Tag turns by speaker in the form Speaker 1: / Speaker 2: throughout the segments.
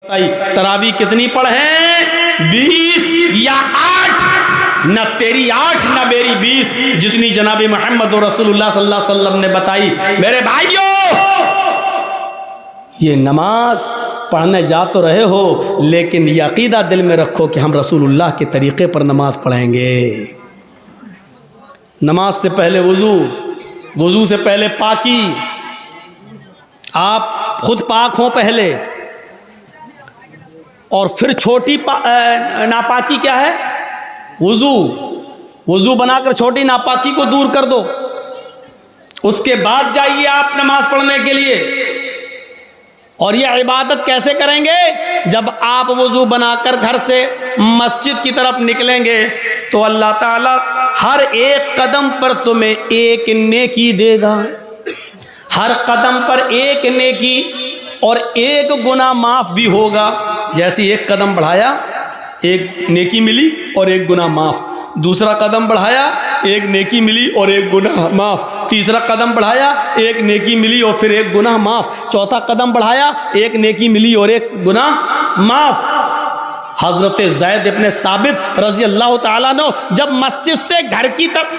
Speaker 1: तरावी कितनी पढ़े? 20 या 8? न तेरी 8 न मेरी 20, जितनी जनाब मोहम्मद रसूलुल्लाह सल्लल्लाहु अलैहि वसल्लम ने बताई। मेरे भाइयों, ये नमाज पढ़ने जा तो रहे हो, लेकिन ये अकीदा दिल में रखो कि हम रसूलुल्लाह के तरीके पर नमाज पढ़ेंगे। नमाज से पहले वुजू, वुजू से पहले पाकी, आप खुद पाक हो पहले, और फिर छोटी नापाकी क्या है? वुजू। वुजू बनाकर छोटी नापाकी को दूर कर दो, उसके बाद जाइए आप नमाज पढ़ने के लिए। और ये इबादत कैसे करेंगे? जब आप वुजू बनाकर घर से मस्जिद की तरफ निकलेंगे तो अल्लाह ताला हर एक कदम पर तुम्हें एक नेकी देगा, हर कदम पर एक नेकी और एक गुनाह माफ भी होगा। जैसे एक कदम बढ़ाया एक नेकी मिली और एक गुनाह माफ, दूसरा कदम बढ़ाया एक नेकी मिली और एक गुनाह माफ, तीसरा कदम बढ़ाया एक नेकी मिली और फिर एक गुनाह माफ, चौथा कदम बढ़ाया एक नेकी मिली और एक गुनाह माफ। हजरत ज़ैद इब्ने साबित रजी अल्लाह ताला अन्हु जब मस्जिद से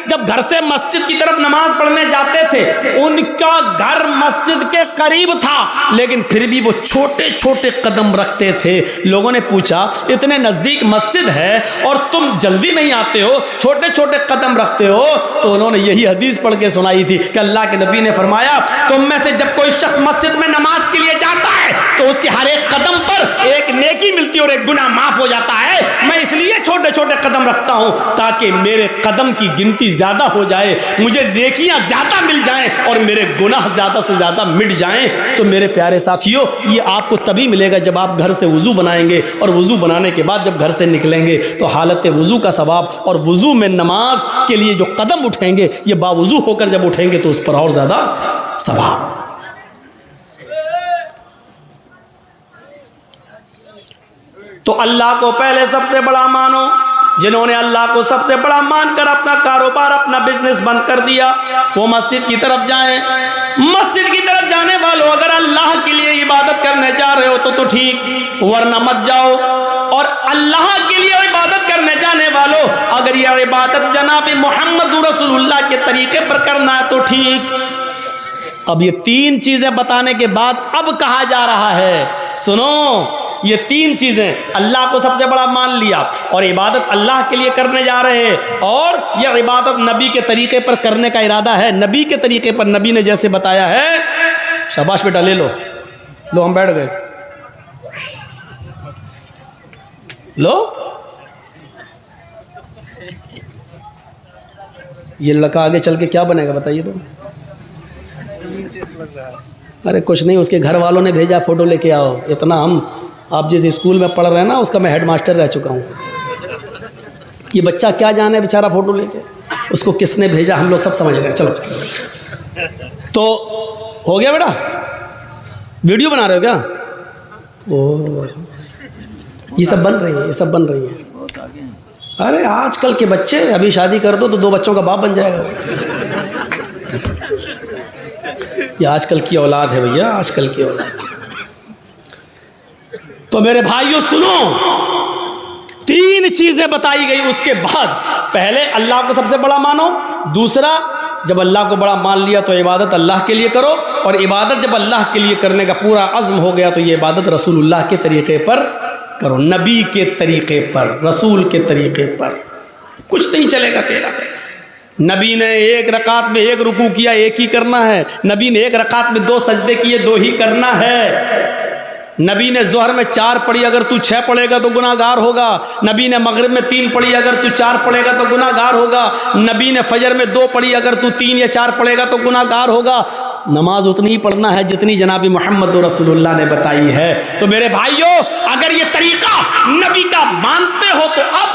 Speaker 1: जब घर से मस्जिद की तरफ नमाज पढ़ने जाते थे, उनका घर मस्जिद के करीब था, लेकिन फिर भी वो छोटे छोटे कदम रखते थे। लोगों ने पूछा, इतने नज़दीक मस्जिद है और तुम जल्दी नहीं आते हो, छोटे छोटे कदम रखते हो? तो उन्होंने यही हदीस पढ़ के सुनाई थी कि अल्लाह के नबी ने फरमाया, तुम में से जब कोई शख्स मस्जिद में नमाज के लिए जाता है तो उसके हर एक कदम पर एक नेकी मिलती है और एक गुनाह माफ हो जाता है। मैं इसलिए छोटे छोटे कदम रखता हूं ताकि मेरे कदम की गिनती ज्यादा हो जाए, मुझे नेकियां ज्यादा मिल जाएं और मेरे गुनाह ज्यादा से ज्यादा मिट जाएं। तो मेरे प्यारे साथियों, ये आपको तभी मिलेगा जब आप घर से वुजू बनाएंगे, और वुजू बनाने के बाद जब घर से निकलेंगे तो हालत वुजू का सवाब और वुजू में नमाज के लिए जो कदम उठेंगे ये बावुजू होकर जब उठेंगे तो उस पर और ज्यादा सवाब। तो अल्लाह को पहले सबसे बड़ा मानो। जिन्होंने अल्लाह को सबसे बड़ा मानकर अपना कारोबार, अपना बिजनेस बंद कर दिया, वो मस्जिद की तरफ जाएं। मस्जिद की तरफ जाने वालों, अगर अल्लाह के लिए इबादत करने जा रहे हो तो ठीक, वरना मत जाओ। और अल्लाह के लिए इबादत करने जाने वालों, अगर यह इबादत जनाब मोहम्मद रसूलुल्लाह के तरीके पर करना है तो ठीक। अब ये 3 चीजें बताने के बाद अब कहा जा रहा है, सुनो, ये 3 चीजें, अल्लाह को सबसे बड़ा मान लिया और इबादत अल्लाह के लिए करने जा रहे हैं, और यह इबादत नबी के तरीके पर करने का इरादा है, नबी के तरीके पर, नबी ने जैसे बताया है। शाबाश बेटा, ले लो लो, हम बैठ गए, लो। ये लड़का आगे चल के क्या बनेगा बताइए तो? अरे कुछ नहीं, उसके घर वालों ने भेजा, फोटो लेके आओ। इतना हम आप जिस स्कूल में पढ़ रहे हैं ना, उसका मैं हेडमास्टर रह चुका हूँ। ये बच्चा क्या जाने बेचारा फोटो लेके, उसको किसने भेजा हम लोग सब समझ रहे हैं। चलो, तो हो गया बेटा, वीडियो बना रहे हो क्या? ओ, ये सब बन रही है, ये सब बन रही है। अरे आजकल के बच्चे, अभी शादी कर दो तो 2 बच्चों का बाप बन जाएगा। ये आजकल की औलाद है भैया, आजकल की औलाद। तो मेरे भाइयों सुनो, 3 चीजें बताई गई। उसके बाद पहले अल्लाह को सबसे बड़ा मानो, दूसरा जब अल्लाह को बड़ा मान लिया तो इबादत अल्लाह के लिए करो, और इबादत जब अल्लाह के लिए करने का पूरा अज़्म हो गया तो ये इबादत रसूलुल्लाह के तरीके पर करो, नबी के तरीके पर, रसूल के तरीके पर। कुछ नहीं चलेगा तेरा। नबी ने 1 रकात में 1 रुकू किया, 1 ही करना है। नबी ने 1 रकात में 2 सजदे किए, 2 ही करना है। नबी ने ज़ोहर में 4 पढ़ी, अगर तू 6 पढ़ेगा तो गुनाहगार होगा। नबी ने मगरिब में 3 पढ़ी, अगर तू 4 पढ़ेगा तो गुनाहगार होगा। नबी ने फजर में 2 पढ़ी, अगर तू 3 या 4 पढ़ेगा तो गुनाहगार होगा। नमाज उतनी ही पढ़ना है जितनी जनाब मोहम्मद रसूलुल्लाह ने बताई है। तो मेरे भाइयों, अगर ये तरीका नबी का मानते हो तो अब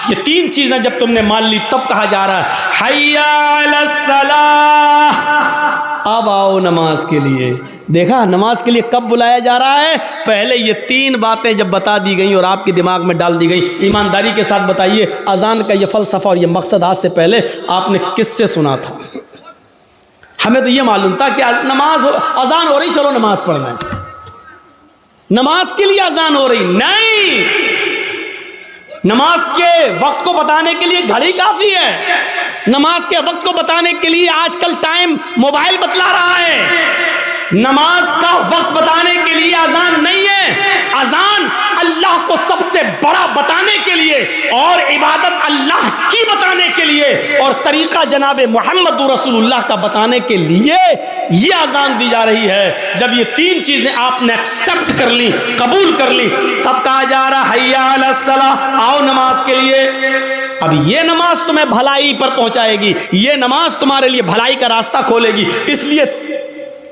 Speaker 1: ये 3 चीजें जब तुमने मान ली तब कहा जा रहा है हय्या अलस सलाह, अब आओ नमाज के लिए। देखा, नमाज के लिए कब बुलाया जा रहा है? पहले ये 3 बातें जब बता दी गई और आपके दिमाग में डाल दी गई। ईमानदारी के साथ बताइए, अजान का ये फलसफा और ये मकसद आज से पहले आपने किससे सुना था? हमें तो ये मालूम था कि नमाज अजान हो रही, चलो नमाज पढ़ना है। नमाज के लिए अजान हो रही नहीं, नमाज के वक्त को बताने के लिए घड़ी काफी है। नमाज के वक्त को बताने के लिए आजकल टाइम मोबाइल बतला रहा है। नमाज का वक्त बताने के लिए अजान नहीं है, अजान अल्लाह को सबसे बड़ा बताने के लिए और इबादत अल्लाह की बताने के लिए और तरीका जनाब मोहम्मद रसूलुल्लाह का बताने के लिए ये अजान दी जा रही है। जब ये तीन चीजें आपने एक्सेप्ट कर ली, कबूल कर ली, तब कहा जा रहा हय्या अलस सलाह, आओ नमाज के लिए। अब ये नमाज तुम्हें भलाई पर पहुंचाएगी, ये नमाज तुम्हारे लिए भलाई का रास्ता खोलेगी। इसलिए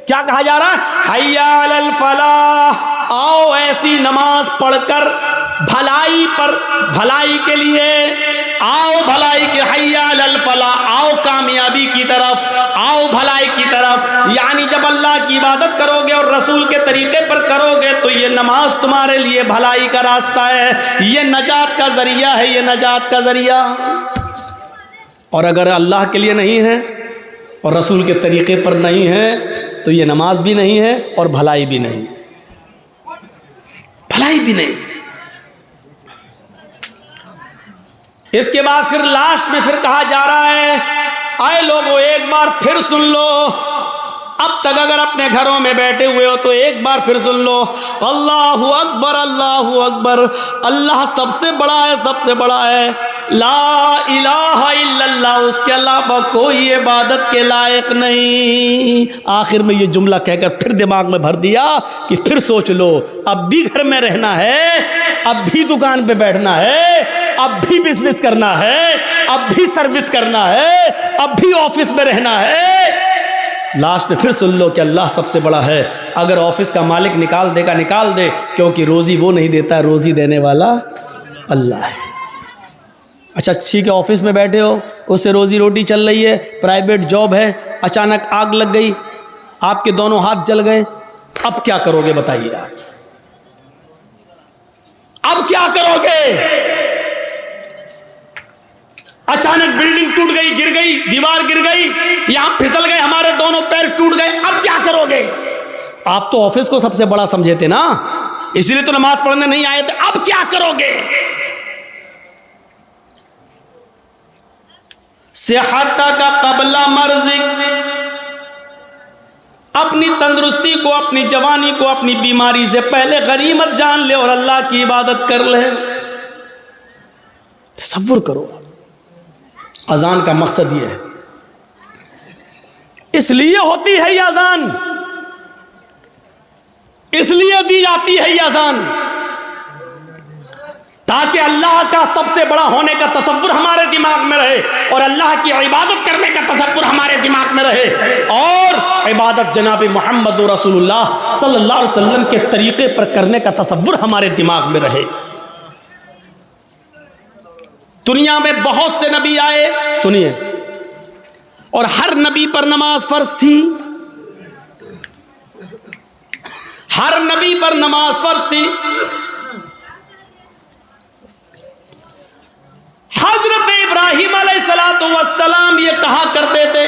Speaker 1: क्या कहा जा रहा है? हय्या अलल फलाह, आओ ऐसी नमाज पढ़कर भलाई पर, भलाई के लिए आओ, भलाई के हय्या अलल फलाह, आओ कामयाबी की तरफ, आओ भलाई की तरफ। यानी जब अल्लाह की इबादत करोगे और रसूल के तरीके पर करोगे तो ये नमाज तुम्हारे लिए भलाई का रास्ता है, ये नजात का जरिया है, ये नजात का जरिया। और अगर अल्लाह के लिए नहीं है और रसूल के तरीके पर नहीं है तो ये नमाज भी नहीं है और भलाई भी नहीं, भलाई भी नहीं। इसके बाद फिर लास्ट में फिर कहा जा रहा है, आए लोगों एक बार फिर सुन लो, अब तक अगर अपने घरों में बैठे हुए हो तो एक बार फिर सुन लो, अल्लाहु अकबर, अल्लाहु अकबर, अल्लाह सबसे बड़ा है, सबसे बड़ा है, ला इलाहा इल्लल्लाह, उसके अलावा कोई इबादत के लायक नहीं। आखिर में ये जुमला कहकर फिर दिमाग में भर दिया कि फिर सोच लो, अब भी घर में रहना है, अब भी दुकान पे बैठना है, अब भी बिजनेस करना है, अब भी सर्विस करना है, अब भी ऑफिस में रहना है। लास्ट में फिर सुन लो कि अल्लाह सबसे बड़ा है। अगर ऑफिस का मालिक निकाल देगा निकाल दे, क्योंकि रोजी वो नहीं देता, रोजी देने वाला अल्लाह है। अच्छा ठीक है, ऑफिस में बैठे हो, उससे रोजी रोटी चल रही है, प्राइवेट जॉब है, अचानक आग लग गई, आपके दोनों हाथ जल गए, अब क्या करोगे बताइए आप? अब क्या करोगे? अचानक बिल्डिंग टूट गई, गिर गई, दीवार गिर गई, यहां फिसल गए, हमारे दोनों पैर टूट गए, अब क्या करोगे? आप तो ऑफिस को सबसे बड़ा समझे थे ना, इसलिए तो नमाज पढ़ने नहीं आए थे, अब क्या करोगे? सेहत का कबला मर्जिक, अपनी तंदुरुस्ती को, अपनी जवानी को, अपनी बीमारी से पहले गनीमत जान ले और अल्लाह की इबादत कर ले। तसव्वुर करो, अजान का मकसद यह है, इसलिए होती है यह अजान, इसलिए दी जाती है यह अजान, ताकि अल्लाह का सबसे बड़ा होने का तसव्वुर हमारे दिमाग में रहे और अल्लाह की इबादत करने का तसव्वुर हमारे दिमाग में रहे और इबादत जनाब मोहम्मद रसूलुल्लाह सल्लल्लाहु अलैहि वसल्लम के तरीके पर करने का तसव्वुर हमारे दिमाग में रहे। दुनिया में बहुत से नबी आए, सुनिए, और हर नबी पर नमाज फर्ज थी, हर नबी पर नमाज फर्ज थी। हजरत इब्राहिम अलैहिस्सलातु वस्सलाम ये कहा करते थे,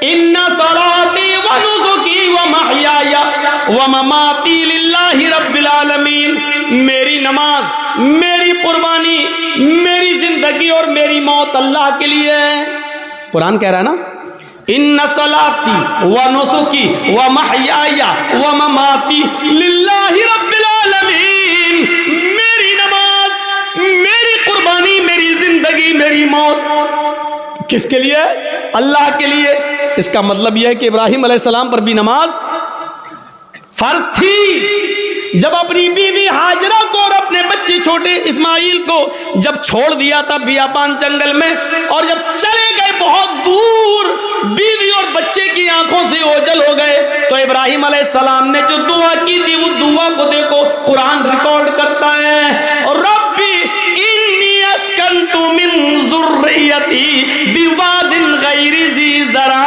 Speaker 1: इन्ना सलाती व नुसुकी व महयाया व ममाती लिल्लाहि रब्बिल आलमीन, मेरी नमाज, मेरी कुर्बानी, मेरी जिंदगी और मेरी मौत अल्लाह के लिए है। कुरान कह रहा है ना, इन्ना सलाती व नुसुकी व महयाया व ममाती लिल्लाहि रब्बिल आलमीन, मेरी नमाज, मेरी कुर्बानी, मेरी जिंदगी, मेरी मौत किसके लिए? अल्लाह के लिए। इसका मतलब यह है कि इब्राहिम अलैहिस्सलाम पर भी नमाज फर्ज थी। जब अपनी बीवी हाजरा को और अपने बच्चे छोटे इस्माइल को जब छोड़ दिया था बियाबान जंगल में, और जब चले गए बहुत दूर, बीवी और बच्चे की आंखों से ओझल हो गए, तो इब्राहिम अलैहिस्सलाम ने जो दुआ की थी वो दुआ को देखो कुरान रिकॉर्ड करता है, और रब्बी इन्नी अस्कंतु मिन ज़ुर्रियती बिवादिन गैरि ज़ी ज़रा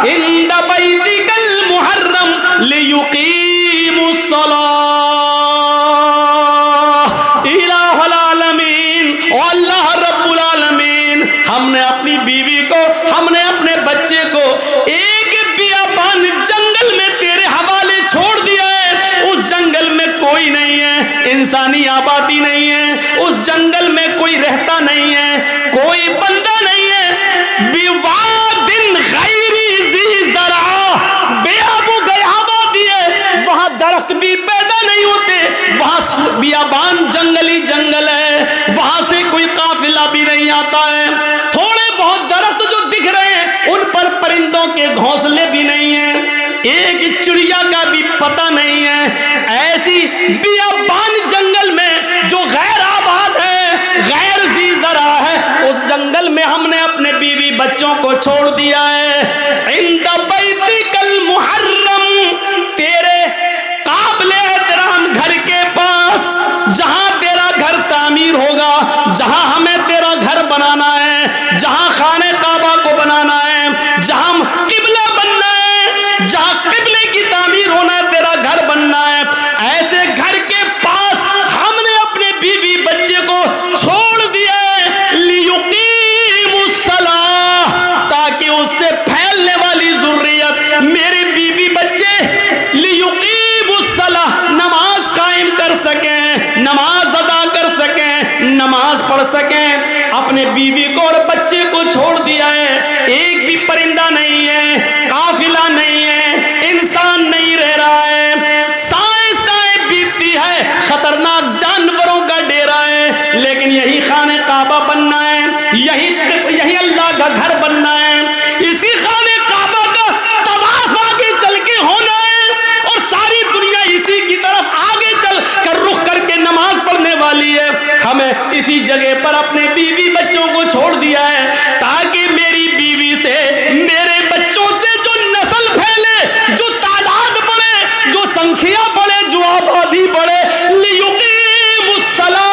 Speaker 1: इंद बैतिकल मुहर्रम लियुकीमुस सलाह इलाहुल आलमीन। ओ अल्लाह रब्बुल आलमीन, हमने अपनी बीवी को, हमने अपने बच्चे को एक बियाबान जंगल में तेरे हवाले छोड़ दिया है। उस जंगल में कोई इंसानी आबादी नहीं है, उस जंगल में कोई रहता नहीं है, कोई बंदा नहीं है। बिवादिन गैरी ज़ी ज़रा, बेआबू गयाबा दिए, वहां दरख्त भी पैदा नहीं होते, वहां बियाबान जंगली जंगल है, वहां से कोई काफिला भी नहीं आता है। थोड़े बहुत दरख्त जो दिख रहे हैं उन पर परिंदों के घोंसले भी नहीं है, एक चिड़िया का भी पता नहीं है। ऐसी बियाबान जंगल में जो गैर आबाद है, गैर ज़ी ज़रा है, उस जंगल में हमने अपने बीवी बच्चों को छोड़ दिया है। इंदा बैतिकल मुहर्रम, तेरे काबिल एहतराम घर के पास, जहां तेरा घर तामीर होगा, जहां हमें तेरा घर बनाना है, जहां खाने काबा को बनाना है, जहां किबला बनना है, जहां किबले की तामीर होना है, तेरा घर बनना है, ऐसे घर के पास हमने अपने बीवी बच्चे को छोड़ दिया है। लियुकीमुस्सलाह, ताकि उससे फैलने वाली जुर्रियत, मेरे बीवी बच्चे लियुकीमुस्सलाह, नमाज कायम कर सकें, नमाज अदा कर सकें, नमाज पढ़ सकें। अपने बीवी को और बच्चे को छोड़ दिया है, एक भी परिंदा नहीं है, काफिला नहीं है, इंसान नहीं रह रहा है, साए साए बीतती है, खतरनाक जानवरों का डेरा है, लेकिन यही खाने काबा बनना है, यही अल्लाह का घर बनना है, इसी खाने काबा का तवाफ आगे चल के होना है, और सारी दुनिया इसी की तरफ आगे चल कर रुख करके नमाज पढ़ने वाली है। हमें इसी जगह पर अपने बीवी बच्चों को छोड़ दिया है, ताकि मेरी बीवी से, मेरे बच्चों से जो नस्ल फैले, जो तादाद बढ़े, जो संख्या बढ़े, जो आबादी बढ़े, लियुकीमुस्सलाह,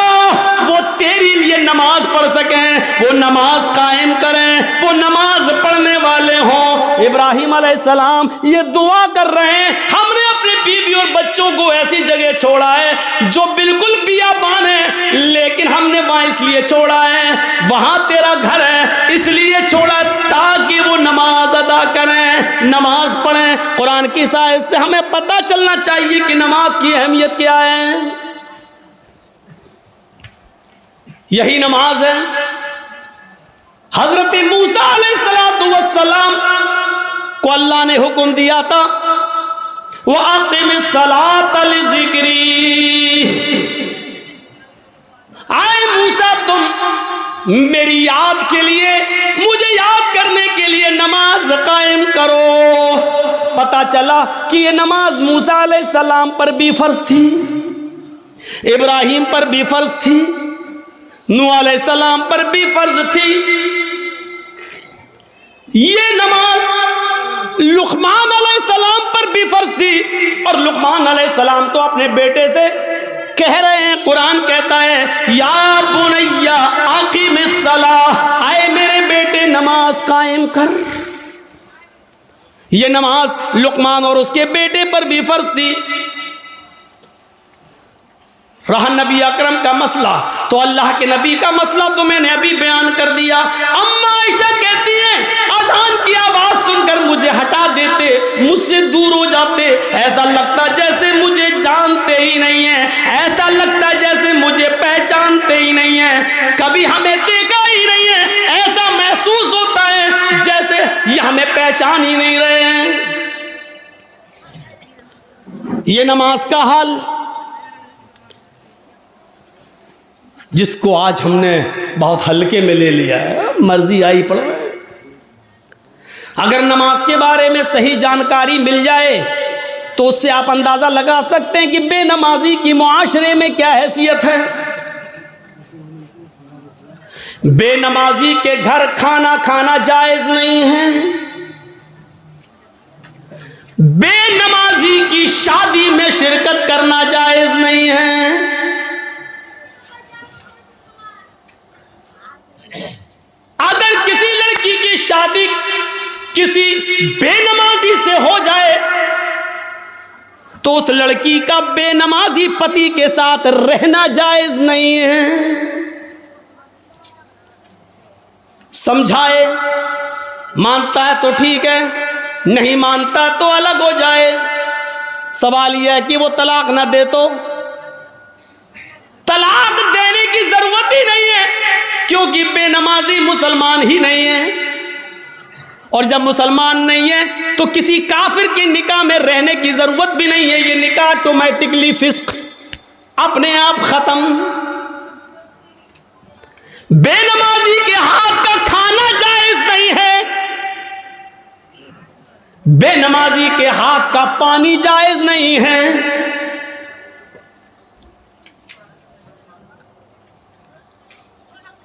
Speaker 1: वो तेरी लिए नमाज पढ़ सकें, वो नमाज कायम करें, वो नमाज पढ़ने वाले हों। इब्राहिम अलैहिस्सलाम ये दुआ कर रहे हैं, हमने अपने बीवी और बच्चों को ऐसी जगह छोड़ा है जो बिल्कुल बियाबान है, लेकिन हमने वहां इसलिए छोड़ा है, वहां तेरा घर है इसलिए छोड़ा, ताकि वो नमाज अदा करें, नमाज पढ़ें। कुरान की आयत से हमें पता चलना चाहिए कि नमाज की अहमियत क्या है। यही नमाज है। हजरत मूसा अलैहिस्सलाम को अल्लाह ने हुक्म दिया था, व अक़िमिस्सलात लिज़िक्री, आए मूसा तुम मेरी याद के लिए, मुझे याद करने के लिए नमाज कायम करो। पता चला कि ये नमाज मूसा अलैहिस्सलाम पर भी फर्ज थी, इब्राहिम पर भी फर्ज थी, नूह अलैहिस्सलाम पर भी फर्ज थी। ये नमाज लुकमान अलैहिस्सलाम पर भी फर्ज थी, और लुकमान अलैहिस्सलाम तो अपने बेटे से कह रहे हैं, कुरान कहता है या बुनैया अक़िमिस्सलाह, आए मेरे बेटे नमाज कायम कर। ये नमाज लुकमान और उसके बेटे पर भी फर्ज थी। रहा नबी अकरम का मसला, तो अल्लाह के नबी का मसला तो मैंने अभी बयान कर दिया। अम्मा आयशा कहती हैं अज़ान की आवाज सुनकर मुझे हटा देते, मुझसे दूर हो जाते, ऐसा लगता जैसे मुझे जानते ही नहीं है, ऐसा लगता जैसे मुझे पहचानते ही नहीं है, कभी हमें देखा ही नहीं है, ऐसा महसूस होता है जैसे ये हमें पहचान ही नहीं रहे हैं। ये नमाज का हाल जिसको आज हमने बहुत हल्के में ले लिया है, मर्जी आई पढ़ रहे हैं। अगर नमाज के बारे में सही जानकारी मिल जाए तो उससे आप अंदाजा लगा सकते हैं कि बेनमाजी की मुआशरे में क्या हैसियत है। बेनमाजी के घर खाना खाना जायज नहीं है, बेनमाजी की शादी में शिरकत करना जायज नहीं है। अगर किसी लड़की की शादी किसी बेनमाजी से हो जाए तो उस लड़की का बेनमाजी पति के साथ रहना जायज नहीं है। समझाए, मानता है तो ठीक है, नहीं मानता तो अलग हो जाए। सवाल यह है कि वो तलाक ना दे तो क्योंकि बेनमाजी मुसलमान ही नहीं है, और जब मुसलमान नहीं है तो किसी काफिर के निकाह में रहने की जरूरत भी नहीं है। ये निकाह ऑटोमेटिकली फिस्क, अपने आप खत्म। बेनमाजी के हाथ का खाना जायज नहीं है, बेनमाजी के हाथ का पानी जायज नहीं है।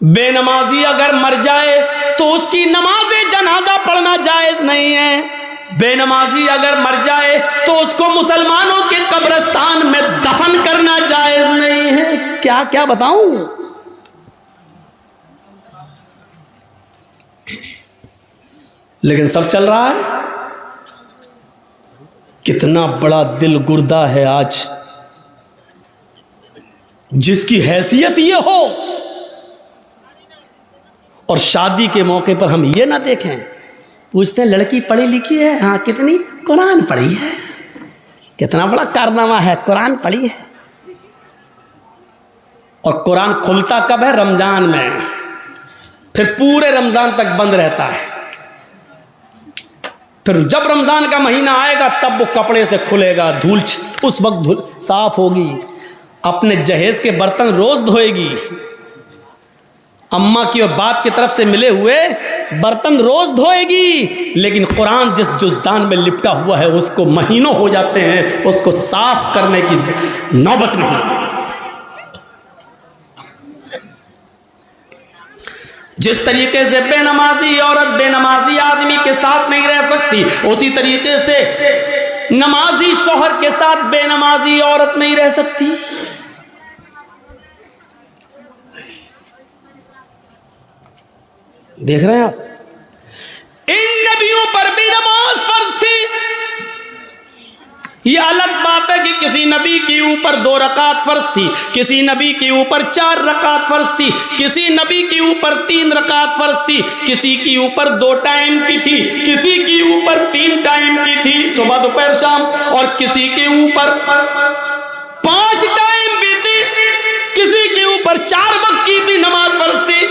Speaker 1: बेनमाजी अगर मर जाए तो उसकी नमाज़े जनाजा पढ़ना जायज नहीं है। बेनमाजी अगर मर जाए तो उसको मुसलमानों के कब्रिस्तान में दफन करना जायज नहीं है। क्या क्या बताऊं। लेकिन सब चल रहा है। कितना बड़ा दिल गुर्दा है आज, जिसकी हैसियत ये हो और शादी के मौके पर हम ये ना देखें। पूछते हैं लड़की पढ़ी लिखी है? हाँ। कितनी? कुरान पढ़ी है। कितना बड़ा कारनामा है, कुरान पढ़ी है। और कुरान खुलता कब है? रमजान में। फिर पूरे रमजान तक बंद रहता है। फिर जब रमजान का महीना आएगा तब वो कपड़े से खुलेगा, धूल उस वक्त धूल साफ होगी, अपने जहेज के बर्तन रोज धोएगी, अम्मा की और बाप की तरफ से मिले हुए बर्तन रोज धोएगी। लेकिन कुरान जिस जुज़दान में लिपटा हुआ है उसको महीनों हो जाते हैं, उसको साफ करने की नौबत नहीं। जिस तरीके से बेनमाजी औरत बेनमाजी आदमी के साथ नहीं रह सकती, उसी तरीके से नमाजी शौहर के साथ बेनमाजी औरत नहीं रह सकती। देख रहे हैं आप, इन नबियों पर भी नमाज फर्ज थी। ये अलग बात है कि किसी नबी के ऊपर 2 रकात फर्ज थी, किसी नबी के ऊपर 4 रकात फर्ज थी, किसी नबी के ऊपर 3 रकात फर्ज थी, किसी के ऊपर 2 टाइम की थी, किसी के ऊपर 3 टाइम की थी, सुबह दोपहर शाम, और किसी के ऊपर 5 टाइम भी थी, किसी के ऊपर 4 वक्त की भी नमाज फर्ज थी।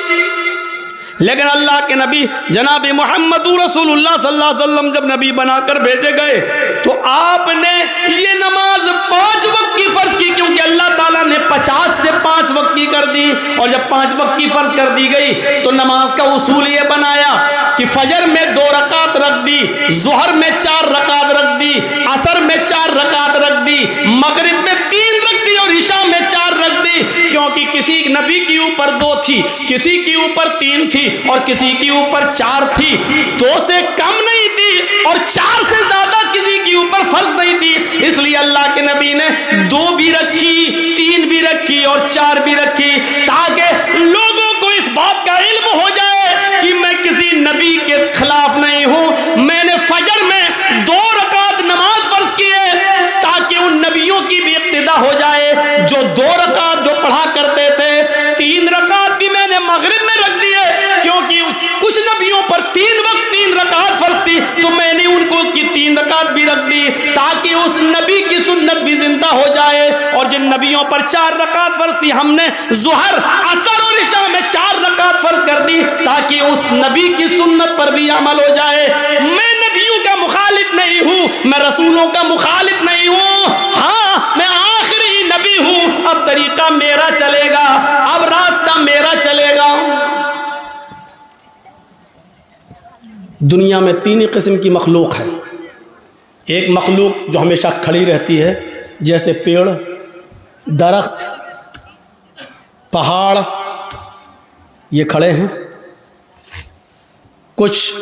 Speaker 1: लेकिन अल्लाह के नबी जनाब मोहम्मद रसूलुल्लाह सल्लल्लाहु अलैहि वसल्लम जब नबी बनाकर भेजे गए तो आपने ये नमाज 5 वक्त की फर्ज की, क्योंकि अल्लाह ताला ने 50 से 5 वक्त की कर दी। और जब 5 वक्त की फर्ज कर दी गई तो नमाज का उसूल ये बनाया कि फजर में 2 रकात रख दी, जोहर में 4 रकात रख दी, असर में 4 रकात रख दी, मगरिब में 3 रख दी और इशा में 4 रख दी। क्योंकि किसी नबी के ऊपर 2 थी, किसी के ऊपर 3 थी और किसी के ऊपर 4 थी। 2 से कम नहीं थी और 4 से ज्यादा किसी के ऊपर फर्ज नहीं थी। इसलिए अल्लाह के नबी ने 2 भी रखी, 3 भी रखी और 4 भी रखी, ताकि लोगों को इस बात का इल्म हो जाए कि मैं किसी नबी के खिलाफ नहीं हूं। मैंने फजर में 2 रकात नमाज फर्ज की है ताकि उन नबियों की भी इक्तिदा हो जाए जो 2 रकात जो पढ़ा करते थे। 3 रकात भी मैंने मगरिब में रख दी है, क्योंकि कुछ नबियों पर 3 वक्त 3 रकात फर्ज थी, तो मैंने उनको की 3 रकात भी रख दी ताकि उस नबी की सुन्नत भी जिंदा हो जाए। और जिन नबियों पर 4 रकात फर्ज थी हमने जोहर, असर और इशा में 4 रकात फर्ज कर दी ताकि उस नबी की सुन्नत पर भी अमल हो जाए। मैं नबियों का मुखालिफ नहीं हूं, मैं रसूलों का मुखालिफ नहीं हूं। हाँ, मैं आखिरी नबी हूं। अब तरीका मेरा चलेगा, अब रास्ता मेरा चलेगा। दुनिया में 3 ही किस्म की मखलूक है। एक मखलूक जो हमेशा खड़ी रहती है, जैसे पेड़, दरख्त, पहाड़, ये खड़े हैं। कुछ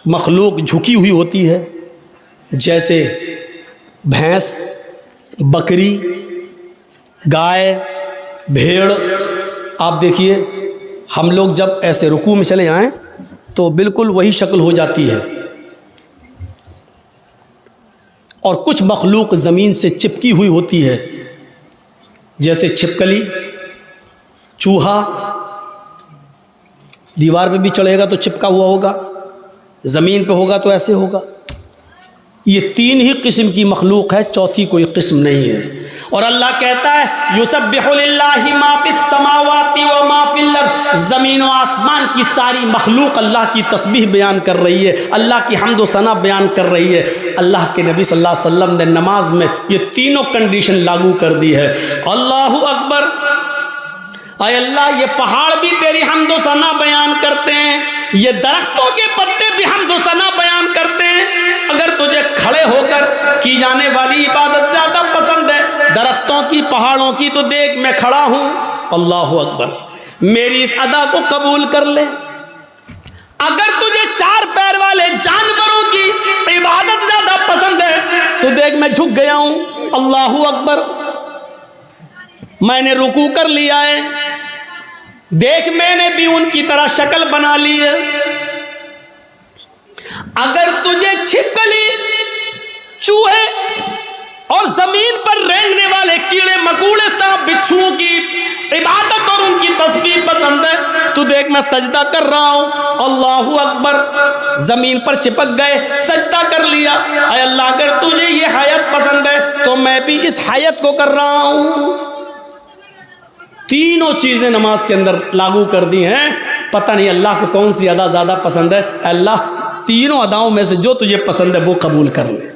Speaker 1: मखलूक झुकी हुई होती है, जैसे भैंस, बकरी, गाय, भेड़। आप देखिए, हम लोग जब ऐसे रुकू में चले जाएं तो बिल्कुल वही शक्ल हो जाती है। और कुछ मखलूक ज़मीन से चिपकी हुई होती है, जैसे छिपकली, चूहा। दीवार पे भी चढ़ेगा तो चिपका हुआ होगा, ज़मीन पे होगा तो ऐसे होगा। ये 3 ही किस्म की मखलूक है, चौथी कोई किस्म नहीं है। और अल्लाह कहता है युसब्बिहु लिल्लाहि मा फिस समावाति व मा फिल अर्द, ज़मीन व आसमान की सारी मखलूक अल्लाह की तस्बीह बयान कर रही है, अल्लाह की हम्द व सना बयान कर रही है। अल्लाह के नबी सल्लल्लाहु अलैहि वसल्लम ने नमाज में ये तीनों कंडीशन लागू कर दी है। अल्लाहु अकबर, आय अल्लाह ये पहाड़ भी तेरी हम्द व सना बयान करते हैं, ये दरख्तों के पत्ते भी हम्द व सना बयान करते हैं। अगर तुझे खड़े होकर की जाने वाली इबादत ज़्यादा पसंद है दरख्तों की, पहाड़ों की, तो देख मैं खड़ा हूँ। अल्लाहु अकबर, मेरी इस अदा को कबूल कर ले। अगर तुझे चार पैर वाले जानवरों की इबादत ज़्यादा पसंद है तो देख मैं झुक गया हूँ। अल्लाहु अकबर, मैंने रुकू कर लिया है, देख मैंने भी उनकी तरह शक्ल बना ली है। अगर तुझे छिपकली, चूहे और जमीन पर रेंगने वाले कीड़े मकोड़े, सांप बिच्छुओं की इबादत और उनकी तस्बीह पसंद है तो देख मैं सजदा कर रहा हूं। अल्लाहु अकबर, जमीन पर चिपक गए, सजदा कर लिया। अय अल्लाह, अगर तुझे ये हयात पसंद है तो मैं भी इस हयात को कर रहा हूं। तीनों चीजें नमाज के अंदर लागू कर दी हैं। पता नहीं अल्लाह को कौन सी अदा ज्यादा पसंद है। अल्लाह तीनों अदाओं में से जो तुझे पसंद है वो कबूल कर ले।